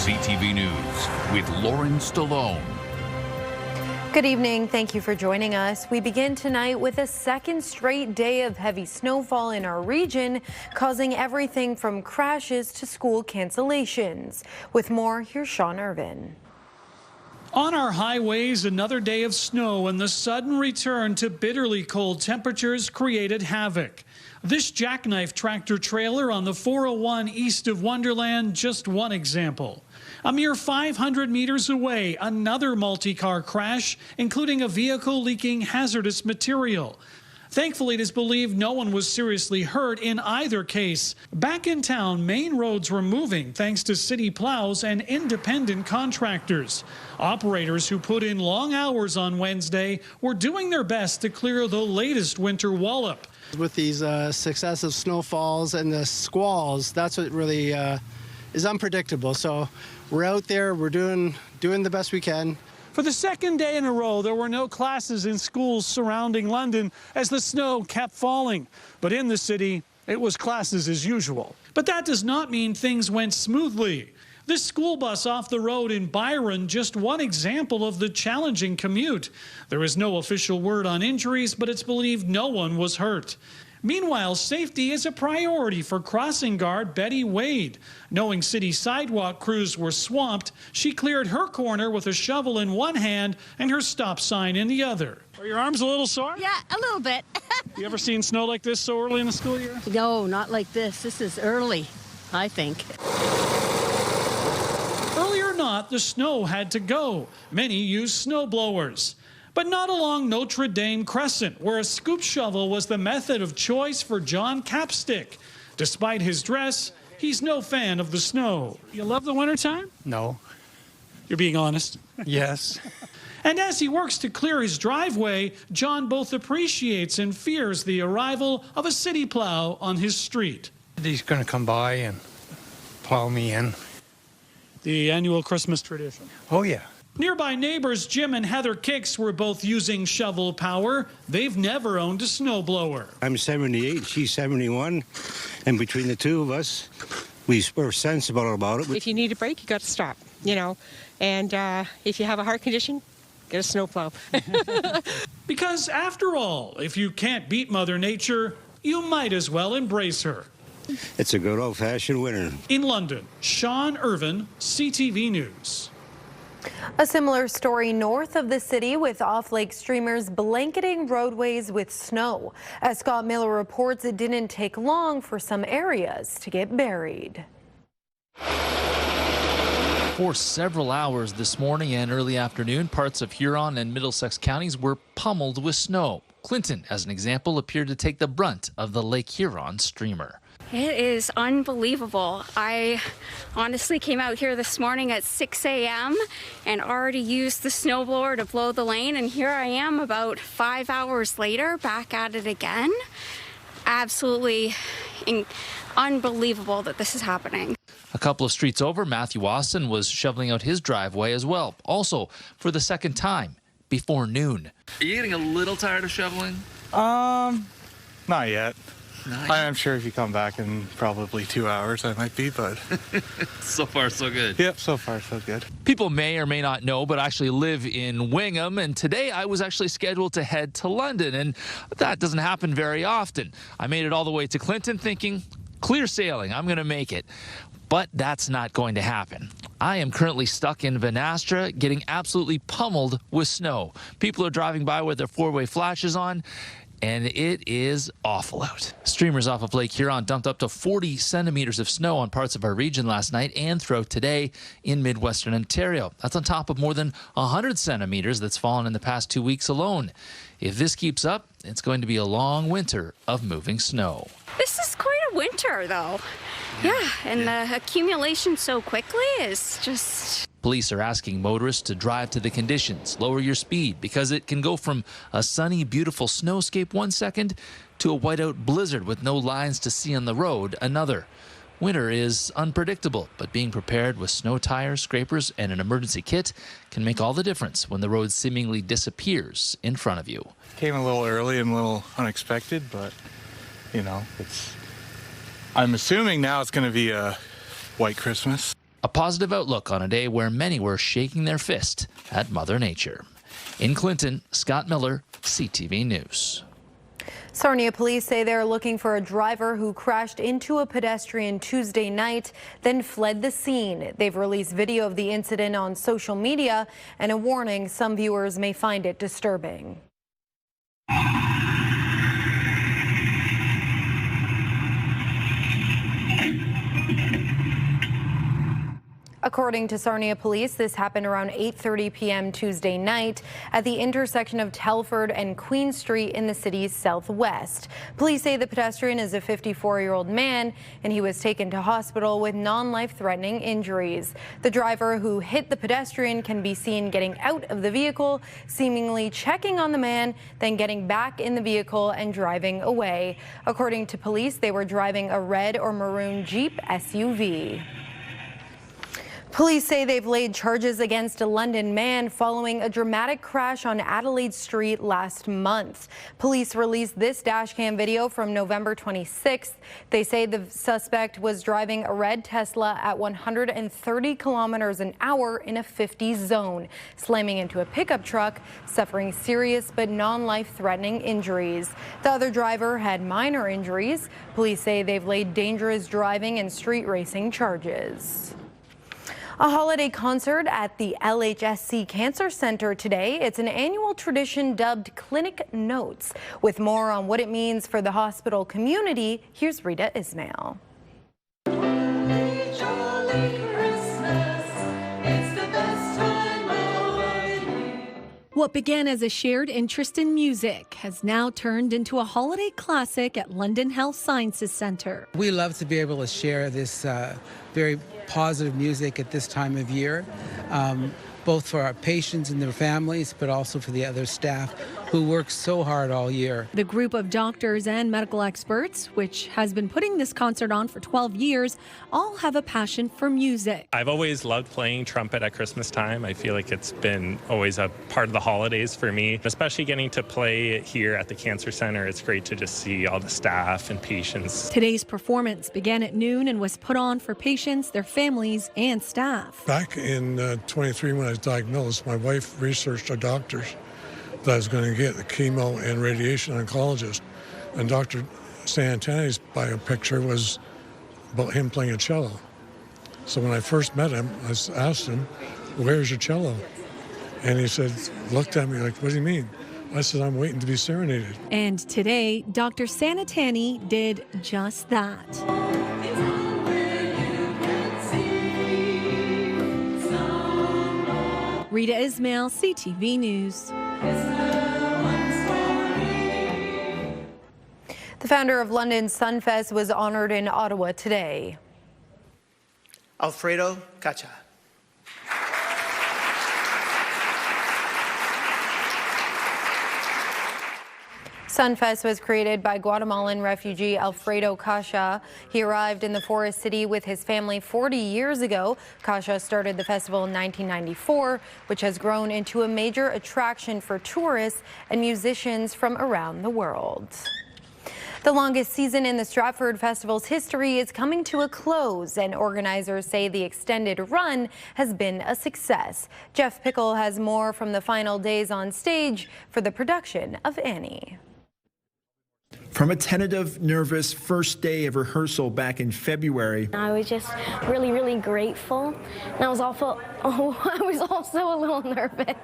CTV News with Lauren Stallone. Good evening. Thank you for joining us. We begin tonight with a second straight day of heavy snowfall in our region, causing everything from crashes to school cancellations. With more, here's Sean Irvin. On our highways, another day of snow and the sudden return to bitterly cold temperatures created havoc. This jackknife tractor trailer on the 401 east of Wonderland, just one example. A mere 500 meters away, another multi-car crash, including a vehicle leaking hazardous material. Thankfully, it is believed no one was seriously hurt in either case. Back in town, main roads were moving thanks to city plows and independent contractors. Operators who put in long hours on Wednesday were doing their best to clear the latest winter wallop. With these successive snowfalls and the squalls, that's what really is unpredictable. So we're out there, we're doing the best we can. For the second day in a row, there were no classes in schools surrounding London as the snow kept falling. But in the city, it was classes as usual. But that does not mean things went smoothly. This school bus off the road in Byron, just one example of the challenging commute. There is no official word on injuries, but it's believed no one was hurt. Meanwhile, safety is a priority for crossing guard Betty Wade. Knowing city sidewalk crews were swamped, she cleared her corner with a shovel in one hand and her stop sign in the other. Are your arms a little sore? Yeah, a little bit. You ever seen snow like this so early in the school year? No, not like this. This is early, I think. Early or not, the snow had to go. Many used snow blowers. But not along Notre Dame Crescent, where a scoop shovel was the method of choice for John Capstick. Despite his dress, he's no fan of the snow. You love the wintertime? No. You're being honest? Yes. And as he works to clear his driveway, John both appreciates and fears the arrival of a city plow on his street. He's going to come by and plow me in. The annual Christmas tradition. Oh, yeah. Nearby neighbors Jim and Heather Kicks were both using shovel power. They've never owned a snowblower. I'm 78, she's 71, and between the two of us, we're sensible about it. If you need a break, you got to stop, and if you have a heart condition, get a snowplow. Because after all, if you can't beat Mother Nature, you might as well embrace her. It's a good old-fashioned winter. In London, Sean Irvin, CTV News. A similar story north of the city with off-lake streamers blanketing roadways with snow. As Scott Miller reports, it didn't take long for some areas to get buried. For several hours this morning and early afternoon, parts of Huron and Middlesex counties were pummeled with snow. Clinton, as an example, appeared to take the brunt of the Lake Huron streamer. It is unbelievable. I honestly came out here this morning at 6 a.m. and already used the snowblower to blow the lane, and here I am about 5 hours later back at it again. Absolutely unbelievable that this is happening. A couple of streets over, Matthew Austin was shoveling out his driveway as well, also for the second time before noon. Are you getting a little tired of shoveling? Not yet. Nice. I'm sure if you come back in probably 2 hours, I might be, but... So far, so good. Yep, so far, so good. People may or may not know, but I actually live in Wingham, and today I was actually scheduled to head to London, and that doesn't happen very often. I made it all the way to Clinton thinking, clear sailing, I'm going to make it. But that's not going to happen. I am currently stuck in Vanastra, getting absolutely pummeled with snow. People are driving by with their four-way flashes on, and it is awful out. Streamers off of Lake Huron dumped up to 40 centimeters of snow on parts of our region last night and throughout today in Midwestern Ontario. That's on top of more than 100 centimeters that's fallen in the past 2 weeks alone. If this keeps up, it's going to be a long winter of moving snow. This is quite a winter, though. Yeah, and the accumulation so quickly is just... Police are asking motorists to drive to the conditions, lower your speed, because it can go from a sunny, beautiful snowscape 1 second to a whiteout blizzard with no lines to see on the road another. Winter is unpredictable, but being prepared with snow tires, scrapers, and an emergency kit can make all the difference when the road seemingly disappears in front of you. Came a little early and a little unexpected, but, I'm assuming now it's going to be a white Christmas. A positive outlook on a day where many were shaking their fist at Mother Nature. In Clinton, Scott Miller, CTV News. Sarnia police say they're looking for a driver who crashed into a pedestrian Tuesday night, then fled the scene. They've released video of the incident on social media and a warning some viewers may find it disturbing. According to Sarnia police, this happened around 8:30 p.m. Tuesday night at the intersection of Telford and Queen Street in the city's southwest. Police say the pedestrian is a 54-year-old man, and he was taken to hospital with non-life-threatening injuries. The driver who hit the pedestrian can be seen getting out of the vehicle, seemingly checking on the man, then getting back in the vehicle and driving away. According to police, they were driving a red or maroon Jeep SUV. Police say they've laid charges against a London man following a dramatic crash on Adelaide Street last month. Police released this dashcam video from November 26th. They say the suspect was driving a red Tesla at 130 kilometers an hour in a 50 zone, slamming into a pickup truck, suffering serious but non-life-threatening injuries. The other driver had minor injuries. Police say they've laid dangerous driving and street racing charges. A holiday concert at the LHSC Cancer Center today. It's an annual tradition dubbed Clinic Notes. With more on what it means for the hospital community, here's Rita Ismail. What began as a shared interest in music has now turned into a holiday classic at London Health Sciences Centre. We love to be able to share this very positive music at this time of year, both for our patients and their families, but also for the other staff who work so hard all year. The group of doctors and medical experts, which has been putting this concert on for 12 years, all have a passion for music. I've always loved playing trumpet at Christmas time. I feel like it's been always a part of the holidays for me, especially getting to play here at the Cancer Center. It's great to just see all the staff and patients. Today's performance began at noon and was put on for patients, their families, and staff. Back in 23, when I was diagnosed, my wife researched a doctor's that I was going to get a chemo and radiation oncologist. And Dr. Santani's bio picture was about him playing a cello. So when I first met him, I asked him, "Where's your cello?" And he said, looked at me like, "What do you mean?" I said, "I'm waiting to be serenaded." And today, Dr. Sanatani did just that. Rita Ismail, CTV News. The founder of London's Sunfest was honored in Ottawa today. Alfredo Cacha. Sunfest was created by Guatemalan refugee Alfredo Cacha. He arrived in the forest city with his family 40 years ago. Cacha started the festival in 1994, which has grown into a major attraction for tourists and musicians from around the world. The longest season in the Stratford Festival's history is coming to a close, and organizers say the extended run has been a success. Jeff Pickle has more from the final days on stage for the production of Annie. From a tentative, nervous first day of rehearsal back in February, I was just really grateful, and I was also a little nervous.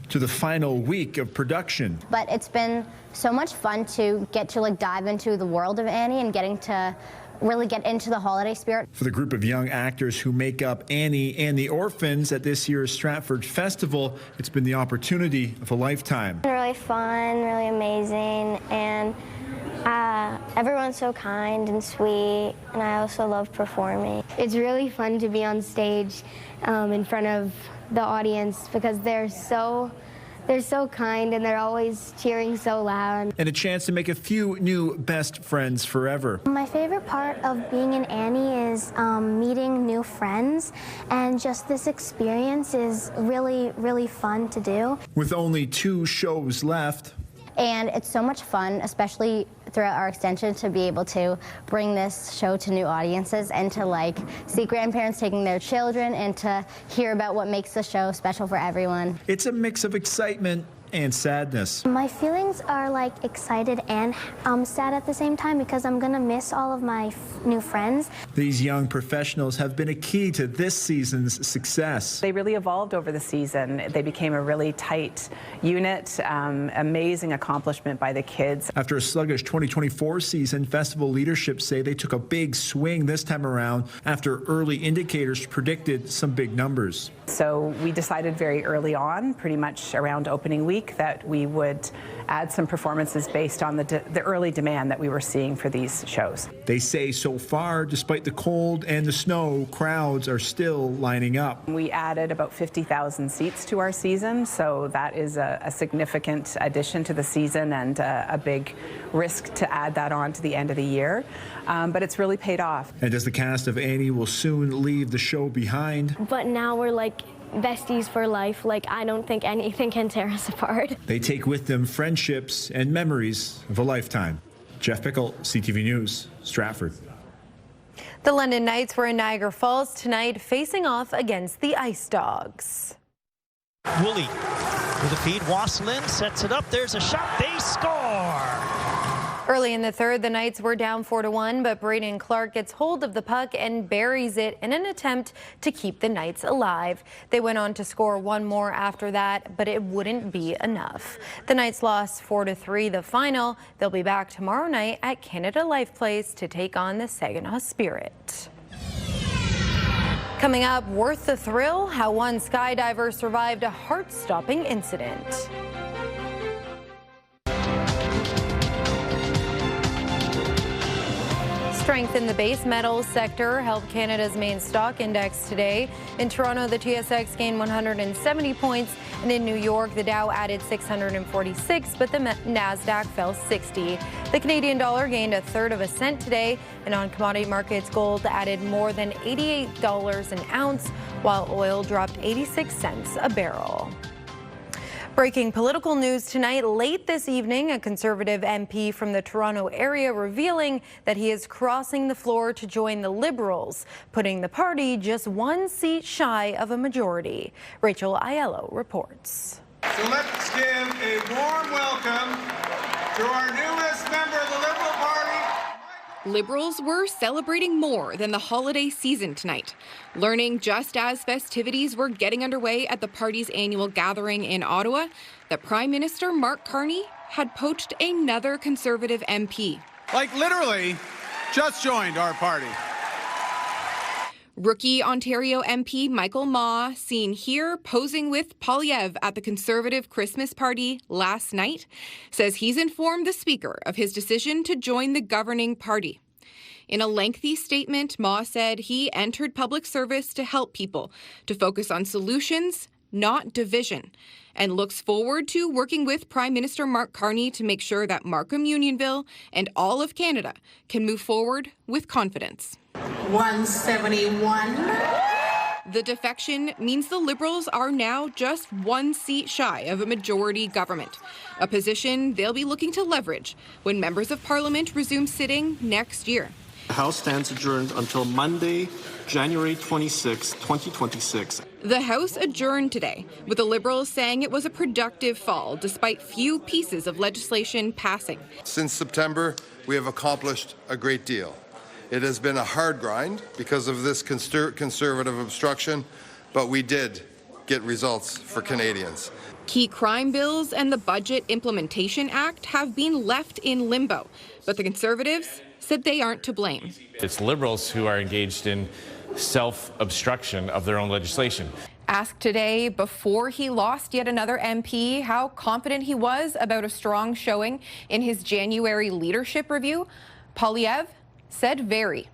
to the final week of production. But it's been so much fun to get to dive into the world of Annie and getting to really get into the holiday spirit. For the group of young actors who make up Annie and the Orphans at this year's Stratford Festival, it's been the opportunity of a lifetime. Really fun, really amazing, and everyone's so kind and sweet, and I also love performing. It's really fun to be on stage in front of the audience because they're so kind and they're always cheering so loud. And a chance to make a few new best friends forever. My favorite part of being in Annie is meeting new friends, and just this experience is really fun to do. With only 2 shows left, And it's so much fun, especially throughout our extension, to be able to bring this show to new audiences and to like see grandparents taking their children and to hear about what makes the show special for everyone. It's a mix of excitement and sadness. My feelings are like excited and sad at the same time because I'm gonna miss all of my new friends. These young professionals have been a key to this season's success. They really evolved over the season. They became a really tight unit, amazing accomplishment by the kids. After a sluggish 2024 season, festival leadership say they took a big swing this time around after early indicators predicted some big numbers. So we decided very early on, pretty much around opening week, that we would add some performances based on the early demand that we were seeing for these shows. They say so far, despite the cold and the snow, crowds are still lining up. We added about 50,000 seats to our season, so that is a significant addition to the season and a big risk to add that on to the end of the year. But it's really paid off. And as the cast of Annie will soon leave the show behind. But now we're like besties for life. Like, I don't think anything can tear us apart. They take with them friendships and memories of a lifetime. Jeff Pickle, CTV News, Stratford. The London Knights were in Niagara Falls tonight, facing off against the Ice Dogs. Woolley with a feed. Wasselin sets it up. There's a shot. They score. Early in the third, the Knights were down 4-1, but Braden Clark gets hold of the puck and buries it in an attempt to keep the Knights alive. They went on to score one more after that, but it wouldn't be enough. The Knights lost 4-3 the final. They'll be back tomorrow night at Canada Life Place to take on the Saginaw Spirit. Coming up, worth the thrill, how one skydiver survived a heart-stopping incident. Strength in the base metals sector helped Canada's main stock index today. In Toronto, the TSX gained 170 points, and in New York, the Dow added 646, but the NASDAQ fell 60. The Canadian dollar gained 1/3 cent today, and on commodity markets, gold added more than $88 an ounce, while oil dropped 86 cents a barrel. Breaking political news tonight. Late this evening, a Conservative MP from the Toronto area revealing that he is crossing the floor to join the Liberals, putting the party just one seat shy of a majority. Rachel Aiello reports. So let's give a warm welcome to our newest member of the Liberal Party. Liberals were celebrating more than the holiday season tonight, learning just as festivities were getting underway at the party's annual gathering in Ottawa that Prime Minister Mark Carney had poached another Conservative MP. Like literally just joined our party. Rookie Ontario MP Michael Ma, seen here posing with Poilievre at the Conservative Christmas party last night, says he's informed the Speaker of his decision to join the governing party. In a lengthy statement, Ma said he entered public service to help people, to focus on solutions, not division, and looks forward to working with Prime Minister Mark Carney to make sure that Markham-Unionville and all of Canada can move forward with confidence. 171. The defection means the Liberals are now just one seat shy of a majority government, a position they'll be looking to leverage when members of Parliament resume sitting next year. The House stands adjourned until Monday, January 26, 2026. The House adjourned today, with the Liberals saying it was a productive fall despite few pieces of legislation passing. Since September, we have accomplished a great deal. It has been a hard grind because of this conservative obstruction, but we did get results for Canadians. Key crime bills and the Budget Implementation Act have been left in limbo, but the Conservatives said they aren't to blame. It's Liberals who are engaged in self-obstruction of their own legislation. Asked today, before he lost yet another MP, how confident he was about a strong showing in his January leadership review, Poilievre said very.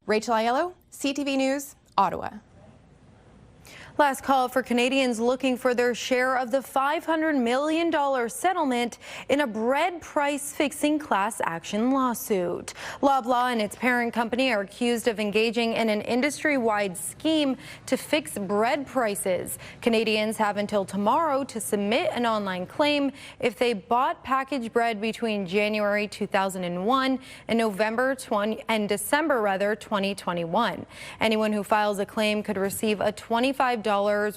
Rachel Aiello, CTV News, Ottawa. Last call for Canadians looking for their share of the $500 million settlement in a bread price fixing class action lawsuit. Loblaw and its parent company are accused of engaging in an industry-wide scheme to fix bread prices. Canadians have until tomorrow to submit an online claim if they bought packaged bread between January 2001 and December 2021. Anyone who files a claim could receive a $25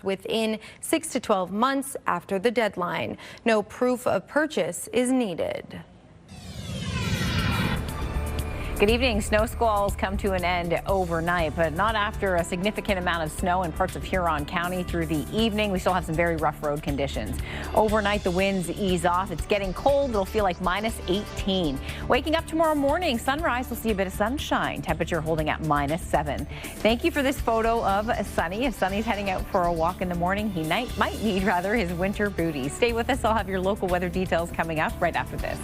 within 6 to 12 months after the deadline. No proof of purchase is needed. Good evening. Snow squalls come to an end overnight, but not after a significant amount of snow in parts of Huron County through the evening. We still have some very rough road conditions. Overnight, the winds ease off. It's getting cold. It'll feel like minus 18. Waking up tomorrow morning, sunrise, we'll see a bit of sunshine. Temperature holding at minus 7. Thank you for this photo of Sunny. If Sunny's heading out for a walk in the morning, he might need his winter booties. Stay with us. I'll have your local weather details coming up right after this.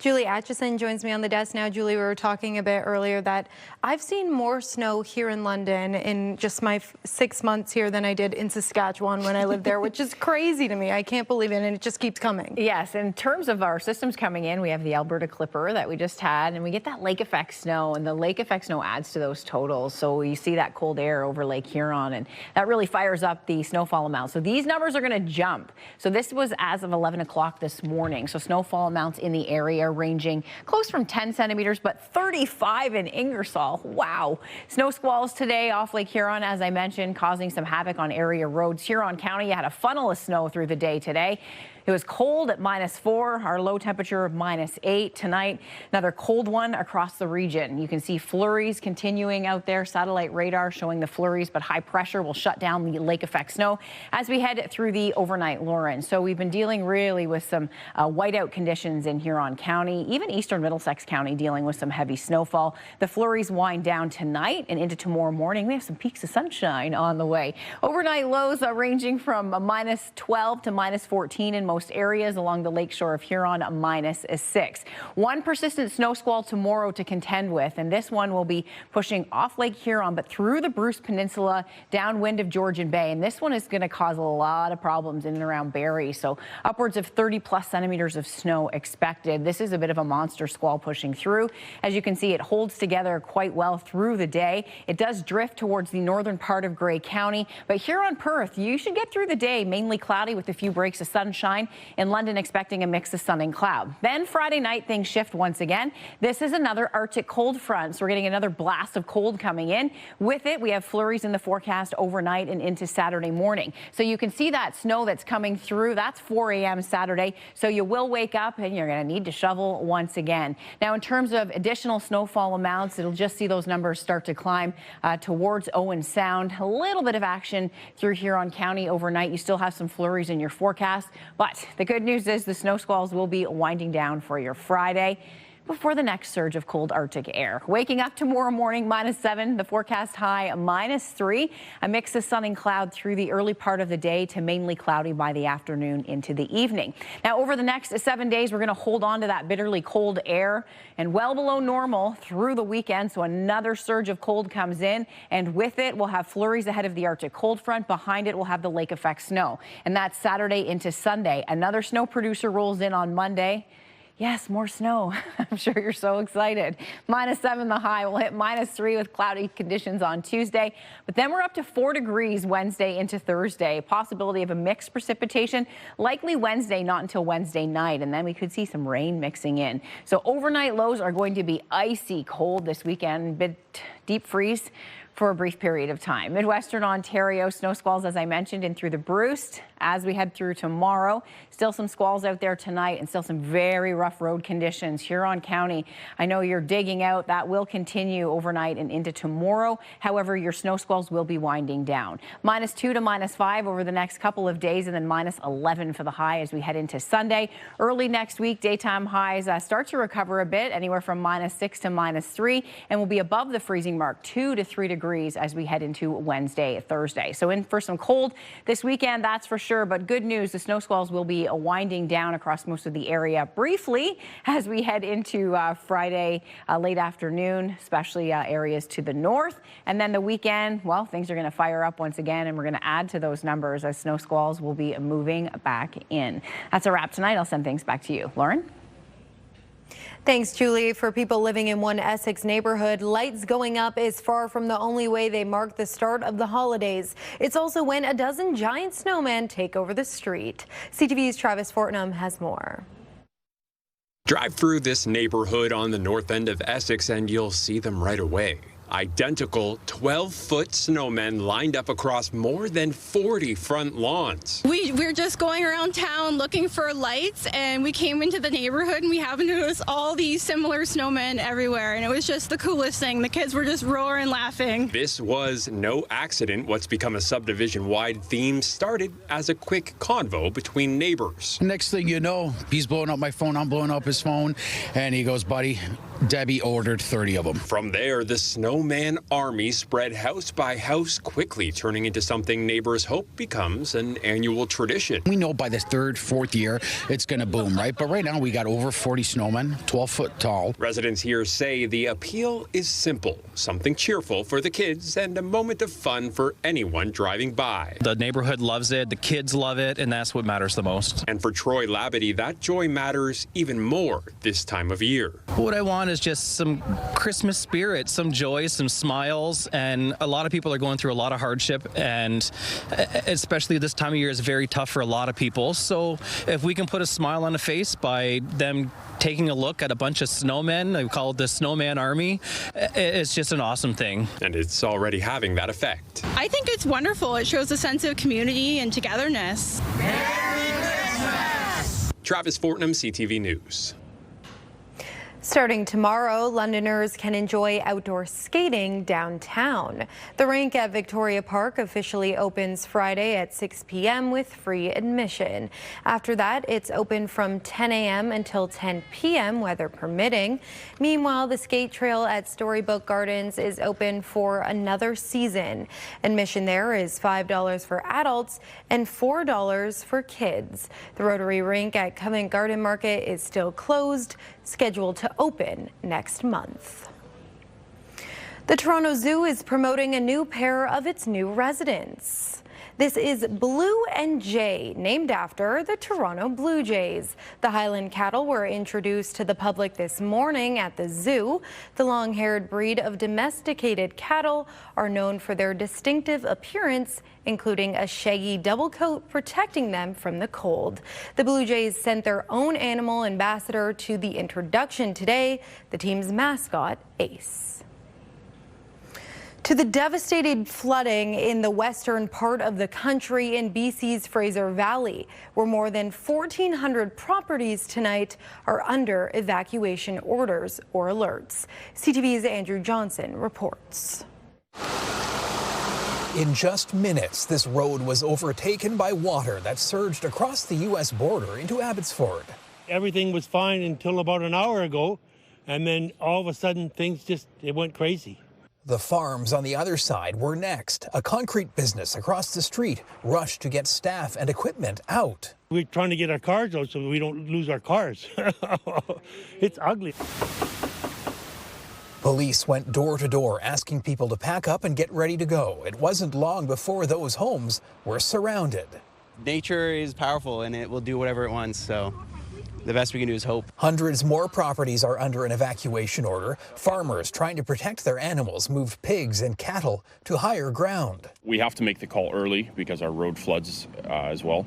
Julie Atchison joins me on the desk now. Julie, we were talking a bit earlier that I've seen more snow here in London in just my 6 months here than I did in Saskatchewan when I lived there, which is crazy to me. I can't believe it, and it just keeps coming. Yes, in terms of our systems coming in, we have the Alberta Clipper that we just had, and we get that lake effect snow, and the lake effect snow adds to those totals. So you see that cold air over Lake Huron, and that really fires up the snowfall amount. So these numbers are going to jump. So this was as of 11 o'clock this morning. So snowfall amounts in the area ranging close from 10 centimeters, but 35 in Ingersoll. Wow. Snow squalls today off Lake Huron, as I mentioned, causing some havoc on area roads. Huron County, you had a funnel of snow through the day today. It was cold at -4, our low temperature of -8 tonight. Another cold one across the region. You can see flurries continuing out there. Satellite radar showing the flurries, but high pressure will shut down the lake effect snow as we head through the overnight Lauren. So we've been dealing really with some whiteout conditions in Huron County, even eastern Middlesex County dealing with some heavy snowfall. The flurries wind down tonight and into tomorrow morning. We have some peaks of sunshine on the way. Overnight lows are ranging from -12 to -14 in most areas along the lakeshore of Huron, -6. One persistent snow squall tomorrow to contend with, and this one will be pushing off Lake Huron but through the Bruce Peninsula downwind of Georgian Bay, and this one is going to cause a lot of problems in and around Barrie. So upwards of 30+ centimeters of snow expected. This is a bit of a monster squall pushing through. As you can see, it holds together quite well through the day. It does drift towards the northern part of Grey County, but here on Perth, you should get through the day mainly cloudy with a few breaks of sunshine. In London, expecting a mix of sun and cloud. Then Friday night, things shift once again. This is another Arctic cold front, so we're getting another blast of cold coming in. With it, we have flurries in the forecast overnight and into Saturday morning. So you can see that snow that's coming through. That's 4 a.m. Saturday. So you will wake up and you're going to need to shovel once again. Now, in terms of additional snowfall amounts, it'll just see those numbers start to climb towards Owen Sound. A little bit of action through Huron County overnight. You still have some flurries in your forecast, but the good news is the snow squalls will be winding down for your Friday before the next surge of cold Arctic air. Waking up tomorrow morning, -7, the forecast high -3. A mix of sun and cloud through the early part of the day to mainly cloudy by the afternoon into the evening. Now, over the next 7 days, we're going to hold on to that bitterly cold air and well below normal through the weekend. So another surge of cold comes in, and with it, we'll have flurries ahead of the Arctic cold front. Behind it, we'll have the lake effect snow. And that's Saturday into Sunday. Another snow producer rolls in on Monday. Yes, more snow. I'm sure you're so excited. -7 the high. We'll hit -3 with cloudy conditions on Tuesday. But then we're up to 4 degrees Wednesday into Thursday. Possibility of a mixed precipitation. Likely Wednesday, not until Wednesday night. And then we could see some rain mixing in. So overnight lows are going to be icy cold this weekend. Bit deep freeze for a brief period of time. Midwestern Ontario, snow squalls, as I mentioned, in through the Bruce as we head through tomorrow. Still some squalls out there tonight and still some very rough road conditions. Huron County, I know you're digging out. That will continue overnight and into tomorrow. However, your snow squalls will be winding down. -2 to -5 over the next couple of days, and then -11 for the high as we head into Sunday. Early next week, daytime highs start to recover a bit, anywhere from -6 to -3, and will be above the freezing mark, 2 to 3 degrees degrees as we head into Wednesday, Thursday. So in for some cold this weekend, that's for sure. But good news, the snow squalls will be winding down across most of the area briefly as we head into Friday late afternoon, especially areas to the north. And then the weekend, well, things are going to fire up once again, and we're going to add to those numbers as snow squalls will be moving back in. That's a wrap tonight. I'll send things back to you. Lauren? Thanks, Julie. For people living in one Essex neighborhood, lights going up is far from the only way they mark the start of the holidays. It's also when a dozen giant snowmen take over the street. CTV's Travis Fortnum has more. Drive through this neighborhood on the north end of Essex and you'll see them right away. Identical 12-foot snowmen lined up across more than 40 front lawns. We're just going around town looking for lights, and we came into the neighborhood and we happened to notice all these similar snowmen everywhere, and it was just the coolest thing. The kids were just roaring laughing. This was no accident. What's become a subdivision-wide theme started as a quick convo between neighbors. Next thing you know, he's blowing up my phone, I'm blowing up his phone, and he goes, buddy, Debbie ordered 30 of them. From there, the snowman army spread house by house, quickly turning into something neighbors hope becomes an annual tradition. We know by the third, fourth year, it's going to boom, right? But right now, we got over 40 snowmen, 12 foot tall. Residents here say the appeal is simple, something cheerful for the kids and a moment of fun for anyone driving by. The neighborhood loves it, the kids love it, and that's what matters the most. And for Troy Labadie, that joy matters even more this time of year. What I want is just some Christmas spirit, some joy, some smiles, and a lot of people are going through a lot of hardship, and especially this time of year is very tough for a lot of people. So if we can put a smile on the face by them taking a look at a bunch of snowmen, we call it the Snowman Army, it's just an awesome thing. And it's already having that effect. I think it's wonderful. It shows a sense of community and togetherness. Merry Christmas! Travis Fortnum, CTV News. Starting tomorrow, Londoners can enjoy outdoor skating downtown. The rink at Victoria Park officially opens Friday at 6 p.m. with free admission. After that, it's open from 10 a.m. until 10 p.m., weather permitting. Meanwhile, the skate trail at Storybook Gardens is open for another season. Admission there is $5 for adults and $4 for kids. The Rotary Rink at Covent Garden Market is still closed, scheduled to open next month. The Toronto Zoo is promoting a new pair of its new residents. This is Blue and Jay, named after the Toronto Blue Jays. The Highland cattle were introduced to the public this morning at the zoo. The long-haired breed of domesticated cattle are known for their distinctive appearance, including a shaggy double coat protecting them from the cold. The Blue Jays sent their own animal ambassador to the introduction today, the team's mascot, Ace. To the devastated flooding in the western part of the country in BC's Fraser Valley, where more than 1,400 properties tonight are under evacuation orders or alerts. CTV's Andrew Johnson reports. In just minutes, this road was overtaken by water that surged across the U.S. border into Abbotsford. Everything was fine until about an hour ago, and then all of a sudden things it went crazy. The farms on the other side were next. A concrete business across the street rushed to get staff and equipment out. We're trying to get our cars out so we don't lose our cars. It's ugly. Police went door to door asking people to pack up and get ready to go. It wasn't long before those homes were surrounded. Nature is powerful and it will do whatever it wants, so the best we can do is hope. Hundreds more properties are under an evacuation order. Farmers trying to protect their animals moved pigs and cattle to higher ground. We have to make the call early because our road floods as well.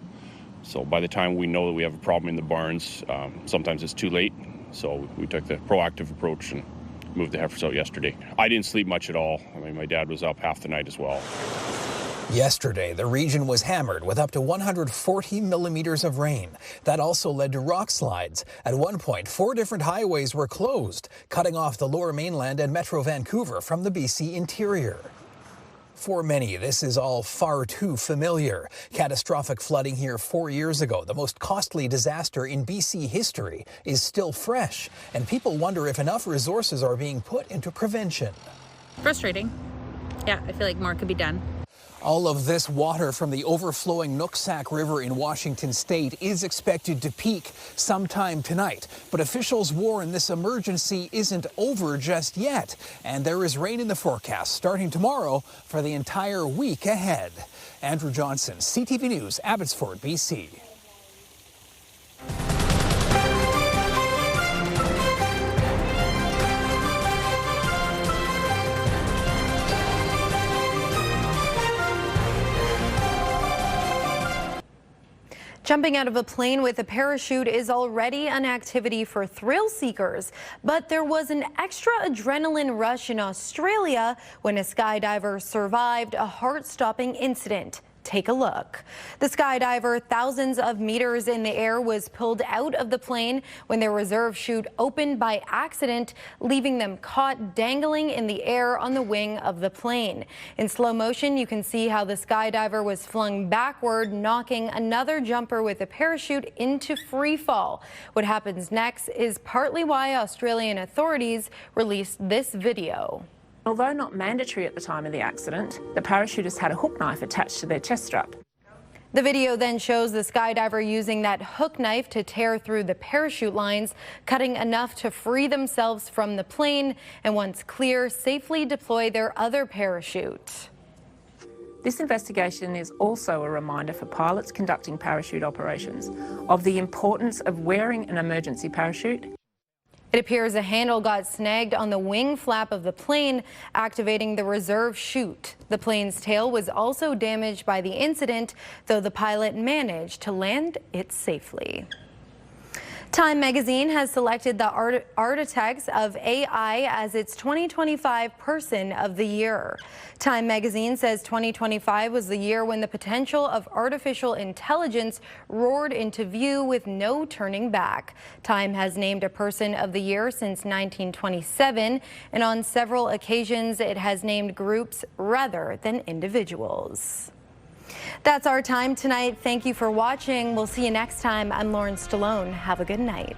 So by the time we know that we have a problem in the barns, sometimes it's too late. So we took the proactive approach and moved the heifers out yesterday. I didn't sleep much at all. I mean, my dad was up half the night as well. Yesterday, the region was hammered with up to 140 millimeters of rain. That also led to rock slides. At one point, 4 different highways were closed, cutting off the Lower Mainland and Metro Vancouver from the BC interior. For many, this is all far too familiar. Catastrophic flooding here 4 years ago, the most costly disaster in BC history, is still fresh, and people wonder if enough resources are being put into prevention. Frustrating. yeah, I feel like more could be done. All of this water from the overflowing Nooksack River in Washington state is expected to peak sometime tonight. But officials warn this emergency isn't over just yet. And there is rain in the forecast starting tomorrow for the entire week ahead. Andrew Johnson, CTV News, Abbotsford, BC. Jumping out of a plane with a parachute is already an activity for thrill seekers, but there was an extra adrenaline rush in Australia when a skydiver survived a heart-stopping incident. Take a look. The skydiver, thousands of meters in the air, was pulled out of the plane when their reserve chute opened by accident, leaving them caught dangling in the air on the wing of the plane. In slow motion, you can see how the skydiver was flung backward, knocking another jumper with a parachute into free fall. What happens next is partly why Australian authorities released this video. Although not mandatory at the time of the accident, the parachutists had a hook knife attached to their chest strap. The video then shows the skydiver using that hook knife to tear through the parachute lines, cutting enough to free themselves from the plane, and once clear, safely deploy their other parachute. This investigation is also a reminder for pilots conducting parachute operations of the importance of wearing an emergency parachute. It appears a handle got snagged on the wing flap of the plane, activating the reserve chute. The plane's tail was also damaged by the incident, though the pilot managed to land it safely. Time magazine has selected the architects of AI as its 2025 Person of the Year. Time magazine says 2025 was the year when the potential of artificial intelligence roared into view with no turning back. Time has named a Person of the Year since 1927, and on several occasions it has named groups rather than individuals. That's our time tonight. Thank you for watching. We'll see you next time. I'm Lauren Stallone. Have a good night.